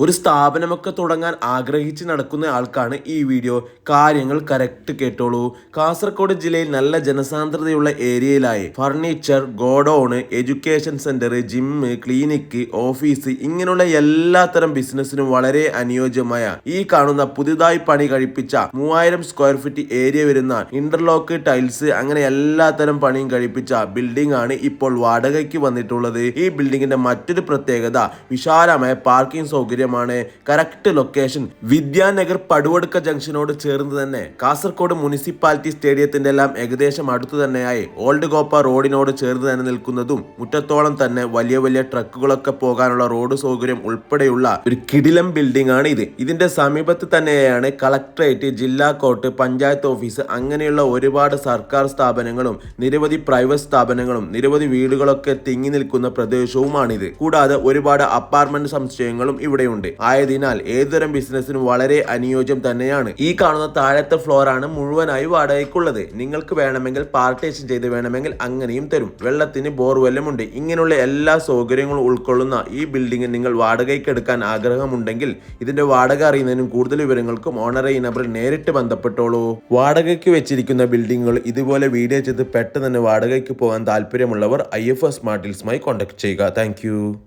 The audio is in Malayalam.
ഒരു സ്ഥാപനമൊക്കെ തുടങ്ങാൻ ആഗ്രഹിച്ച് നടക്കുന്ന ആൾക്കാണ് ഈ വീഡിയോ. കാര്യങ്ങൾ കറക്റ്റ് കേട്ടോളൂ. കാസർഗോഡ് ജില്ലയിൽ നല്ല ജനസാന്ദ്രതയുള്ള ഏരിയയിലായി furniture, godown, education centre, gym, clinic, office ഇങ്ങനെയുള്ള എല്ലാത്തരം ബിസിനസ്സിനും വളരെ അനുയോജ്യമായ ഈ കാണുന്ന പുതുതായി പണി കഴിപ്പിച്ച 3000 സ്ക്വയർ ഫീറ്റ് ഏരിയ വരുന്ന ഇന്റർലോക്ക്, ടൈൽസ് അങ്ങനെ എല്ലാത്തരം പണിയും കഴിപ്പിച്ച ബിൽഡിംഗ് ആണ് ഇപ്പോൾ വാടകയ്ക്ക് വന്നിട്ടുള്ളത്. ഈ ബിൽഡിങ്ങിന്റെ മറ്റൊരു പ്രത്യേകത വിശാലമായ പാർക്കിംഗ് സൗകര്യം. കറക്റ്റ് ലൊക്കേഷൻ വിദ്യാനഗർ പടുവടുക്ക ജംഗ്ഷനോട് ചേർന്ന് തന്നെ കാസർഗോഡ് മുനിസിപ്പാലിറ്റി സ്റ്റേഡിയത്തിന്റെ എല്ലാം ഏകദേശം അടുത്തു തന്നെയായി ഓൾഡ് ഗോപ്പ റോഡിനോട് ചേർന്ന് തന്നെ നിൽക്കുന്നതും മുറ്റത്തോളം തന്നെ വലിയ വലിയ ട്രക്കുകളൊക്കെ പോകാനുള്ള റോഡ് സൗകര്യം ഉൾപ്പെടെയുള്ള ഒരു കിടിലം ബിൽഡിംഗ് ആണ് ഇത്. ഇതിന്റെ സമീപത്ത് തന്നെയാണ് കളക്ടറേറ്റ്, ജില്ലാ കോർട്ട്, പഞ്ചായത്ത് ഓഫീസ് അങ്ങനെയുള്ള ഒരുപാട് സർക്കാർ സ്ഥാപനങ്ങളും നിരവധി പ്രൈവറ്റ് സ്ഥാപനങ്ങളും നിരവധി വീടുകളൊക്കെ തിങ്ങി നിൽക്കുന്ന പ്രദേശവുമാണിത്. കൂടാതെ ഒരുപാട് അപ്പാർട്ട്മെന്റ് സമുച്ചയങ്ങളും ഇവിടെയുണ്ട്. ആയതിനാൽ ഏതുതരം ബിസിനസിനും വളരെ അനുയോജ്യം തന്നെയാണ്. ഈ കാണുന്ന താഴത്തെ ഫ്ലോർ ആണ് മുഴുവനായി വാടകയ്ക്കുള്ളത്. നിങ്ങൾക്ക് വേണമെങ്കിൽ പാർട്ടീഷൻ ചെയ്ത് വേണമെങ്കിൽ അങ്ങനെയും തരും. വെള്ളത്തിന് ബോർവെല്ലും ഉണ്ട്. ഇങ്ങനെയുള്ള എല്ലാ സൗകര്യങ്ങളും ഉൾക്കൊള്ളുന്ന ഈ ബിൽഡിംഗ് നിങ്ങൾ വാടകയ്ക്ക് എടുക്കാൻ ആഗ്രഹമുണ്ടെങ്കിൽ ഇതിന്റെ വാടക അറിയുന്നതിനും കൂടുതൽ വിവരങ്ങൾക്കും ഓണറെ ഈ നമ്പറിൽ നേരിട്ട് ബന്ധപ്പെട്ടോളൂ. വാടകയ്ക്ക് വെച്ചിരിക്കുന്ന ബിൽഡിങ്ങുകൾ ഇതുപോലെ വീഡിയോ ചെയ്ത് പെട്ടെന്ന് തന്നെ വാടകയ്ക്ക് പോകാൻ താല്പര്യമുള്ളവർ IFS സ്മാർട്ട് ഡീൽസുമായി കോൺടാക്ട് ചെയ്യുക. താങ്ക്